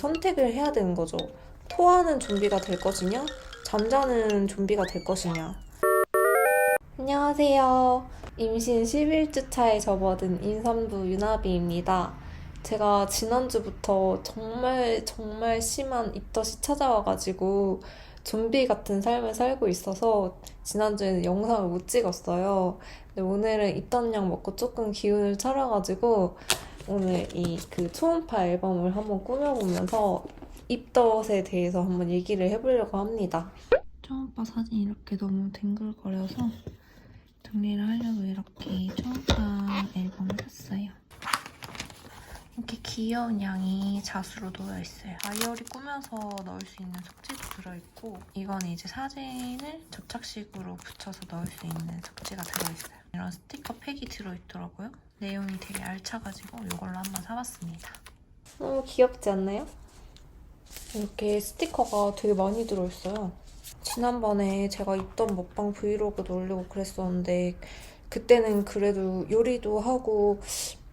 선택을 해야 되는 거죠. 토하는 좀비가 될 것이냐, 잠자는 좀비가 될 것이냐. 안녕하세요. 임신 11주 차에 접어든 임산부 유나비입니다. 제가 지난주부터 정말 심한 입덧이 찾아와가지고 좀비 같은 삶을 살고 있어서 지난주에는 영상을 못 찍었어요. 근데 오늘은 입덧약 먹고 조금 기운을 차려가지고 오늘 초음파 앨범을 한번 꾸며보면서 입덧에 대해서 한번 얘기를 해보려고 합니다. 초음파 사진이 이렇게 너무 뒹굴거려서 정리를 하려고 이렇게 초음파 앨범을 샀어요. 이렇게 귀여운 양이 자수로 놓여있어요. 다이어리 꾸며서 넣을 수 있는 속지도 들어있고 이건 이제 사진을 접착식으로 붙여서 넣을 수 있는 속지가 들어있어요. 이런 스티커 팩이 들어있더라고요. 내용이 되게 알차가지고 이걸로 한번 사봤습니다. 너무 귀엽지 않나요? 이렇게 스티커가 되게 많이 들어있어요. 지난번에 제가 입던 먹방 브이로그도 올리고 그랬었는데 그때는 그래도 요리도 하고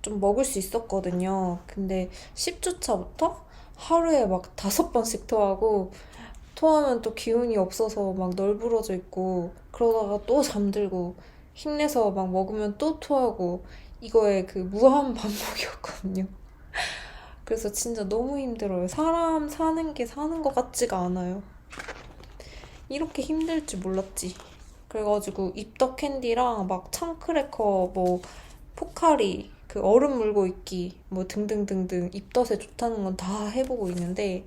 좀 먹을 수 있었거든요. 근데 10주차부터 하루에 막 5번씩 토하고 토하면 또 기운이 없어서 막 널브러져 있고 그러다가 또 잠들고 힘내서 막 먹으면 또 토하고 이거의 그 무한 반복이었거든요. 그래서 진짜 너무 힘들어요. 사람 사는 게 사는 것 같지가 않아요. 이렇게 힘들 줄 몰랐지. 그래가지고 입덕 캔디랑 막 창크래커 뭐 포카리 그 얼음 물고 있기 뭐 등등등등 입덧에 좋다는 건 다 해보고 있는데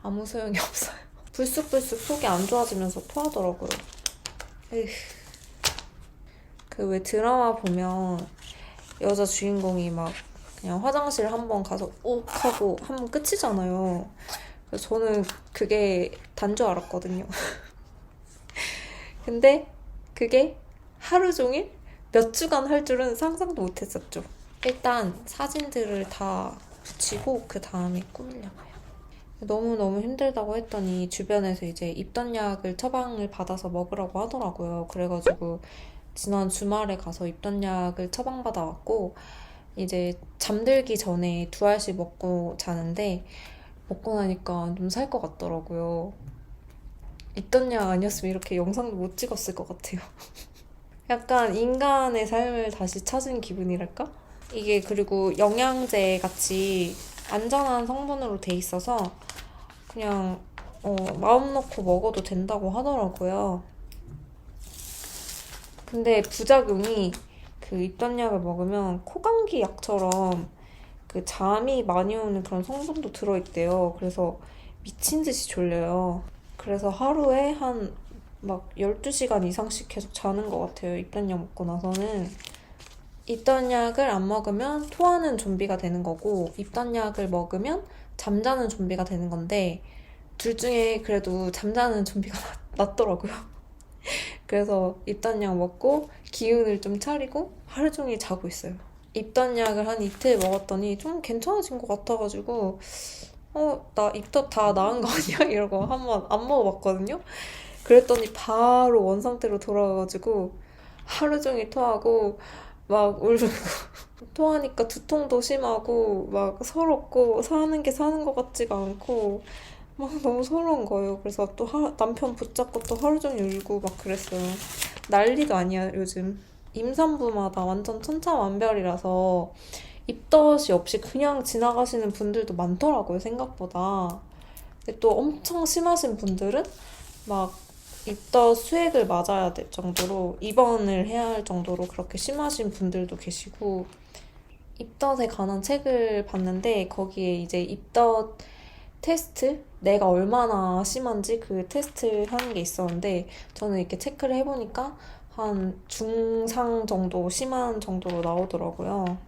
아무 소용이 없어요. 불쑥불쑥 속이 안 좋아지면서 토하더라고요. 에휴. 그 왜 드라마 보면 여자 주인공이 막 그냥 화장실 한번 가서 욱 하고 하면 끝이잖아요. 그래서 저는 그게 단 줄 알았거든요. 근데 그게 하루 종일 몇 주간 할 줄은 상상도 못했었죠. 일단 사진들을 다 붙이고 그 다음에 꾸미려고요. 너무너무 힘들다고 했더니 주변에서 이제 입덧약을 처방을 받아서 먹으라고 하더라고요. 그래가지고 지난 주말에 가서 입덧약을 처방받아 왔고 이제 잠들기 전에 2알씩 먹고 자는데 먹고 나니까 좀 살 것 같더라고요. 입덧약 아니었으면 이렇게 영상도 못 찍었을 것 같아요. 약간 인간의 삶을 다시 찾은 기분이랄까? 이게 그리고 영양제 같이 안전한 성분으로 돼 있어서 그냥 마음 놓고 먹어도 된다고 하더라고요. 근데 부작용이 그 입덧약을 먹으면 코감기 약처럼 그 잠이 많이 오는 그런 성분도 들어있대요. 그래서 미친 듯이 졸려요. 그래서 하루에 한 막 12시간 이상씩 계속 자는 것 같아요. 입덧약 먹고 나서는. 입덧약을 안 먹으면 토하는 좀비가 되는 거고 입덧약을 먹으면 잠자는 좀비가 되는 건데 둘 중에 그래도 잠자는 좀비가 낫더라고요. 그래서 입덧약 먹고 기운을 좀 차리고 하루 종일 자고 있어요. 입덧약을 한 이틀 먹었더니 좀 괜찮아진 것 같아가지고 나 입덧 다 나은 거 아니야? 이러고 한번 안 먹어봤거든요. 그랬더니 바로 원상태로 돌아가가지고 하루 종일 토하고 막 울고 토하니까 두통도 심하고 막 서럽고 사는 게 사는 것 같지가 않고 막 너무 서러운 거예요. 그래서 또 남편 붙잡고 또 하루 종일 울고 막 그랬어요. 난리가 아니야 요즘. 임산부마다 완전 천차만별이라서 입덧이 없이 그냥 지나가시는 분들도 많더라고요, 생각보다. 근데 또 엄청 심하신 분들은 막 입덧 수액을 맞아야 될 정도로 입원을 해야 할 정도로 그렇게 심하신 분들도 계시고 입덧에 관한 책을 봤는데 거기에 이제 입덧 테스트? 내가 얼마나 심한지 그 테스트를 하는 게 있었는데 저는 이렇게 체크를 해보니까 한 중상 정도 심한 정도로 나오더라고요.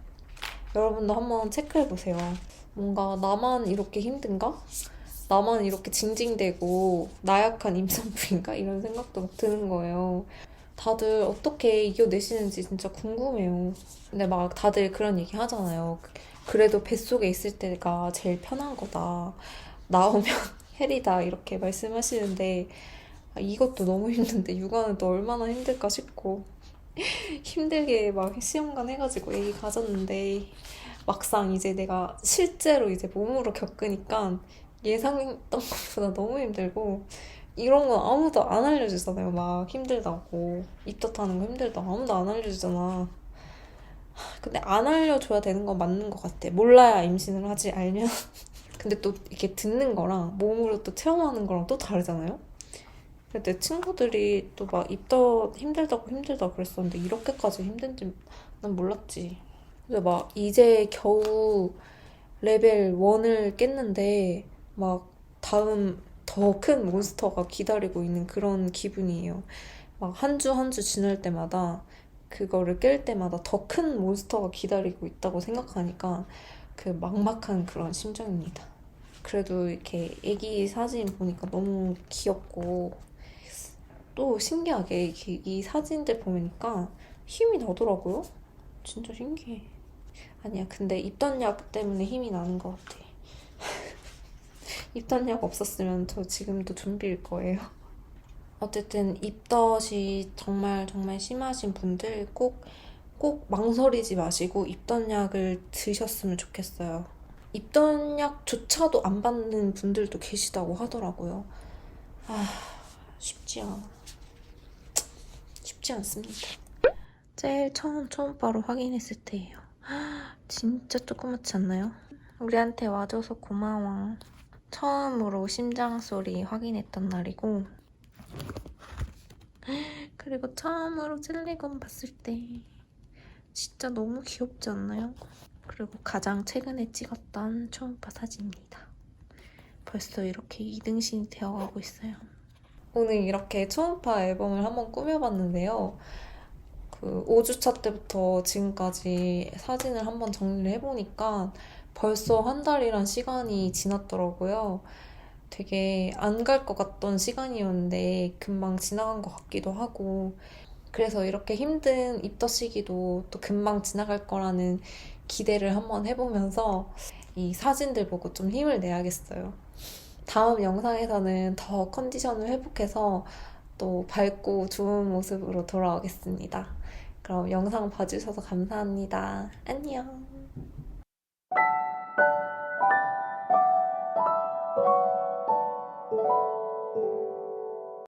여러분도 한번 체크해보세요. 뭔가 나만 이렇게 힘든가? 나만 이렇게 징징대고 나약한 임산부인가? 이런 생각도 막 드는 거예요. 다들 어떻게 이겨내시는지 진짜 궁금해요. 근데 막 다들 그런 얘기 하잖아요. 그래도 뱃속에 있을 때가 제일 편한 거다. 나오면 헬이다. 이렇게 말씀하시는데 이것도 너무 힘든데 육아는 또 얼마나 힘들까 싶고 힘들게 막 시험관 해가지고 애기 가졌는데 막상 이제 내가 실제로 이제 몸으로 겪으니까 예상했던 것보다 너무 힘들고 이런 건 아무도 안 알려주잖아요. 막 힘들다고 입덧하는 거 힘들다고 아무도 안 알려주잖아. 근데 안 알려줘야 되는 건 맞는 것 같아. 몰라야 임신을 하지 알면. 근데 또 이렇게 듣는 거랑 몸으로 또 체험하는 거랑 또 다르잖아요. 근데 내 친구들이 또 막 입덧 힘들다고 그랬었는데 이렇게까지 힘든지 난 몰랐지. 그래서 막 이제 겨우 레벨 1을 깼는데 막 다음 더 큰 몬스터가 기다리고 있는 그런 기분이에요. 막 한 주 한 주 지날 때마다 그거를 깰 때마다 더 큰 몬스터가 기다리고 있다고 생각하니까 그 막막한 그런 심정입니다. 그래도 이렇게 애기 사진 보니까 너무 귀엽고 또 신기하게 이 사진들 보니까 힘이 나더라고요. 진짜 신기해. 아니야, 근데 입덧약 때문에 힘이 나는 것 같아. 입덧약 없었으면 저 지금도 좀비일 거예요. 어쨌든 입덧이 정말 정말 심하신 분들 꼭 망설이지 마시고 입덧약을 드셨으면 좋겠어요. 입덧약조차도 안 받는 분들도 계시다고 하더라고요. 아, 쉽지 않아. 쉽지 않습니다. 제일 초음파로 확인했을 때예요. 진짜 조그맣지 않나요? 우리한테 와줘서 고마워. 처음으로 심장 소리 확인했던 날이고 그리고 처음으로 찔리건 봤을 때 진짜 너무 귀엽지 않나요? 그리고 가장 최근에 찍었던 초음파 사진입니다. 벌써 이렇게 이등신이 되어가고 있어요. 오늘 이렇게 초음파 앨범을 한번 꾸며봤는데요. 그 5주차 때부터 지금까지 사진을 한번 정리를 해보니까 벌써 한 달이란 시간이 지났더라고요. 되게 안 갈 것 같던 시간이었는데 금방 지나간 것 같기도 하고 그래서 이렇게 힘든 입덧 시기도 또 금방 지나갈 거라는 기대를 한번 해보면서 이 사진들 보고 좀 힘을 내야겠어요. 다음 영상에서는 더 컨디션을 회복해서 또 밝고 좋은 모습으로 돌아오겠습니다. 그럼 영상 봐주셔서 감사합니다. 안녕.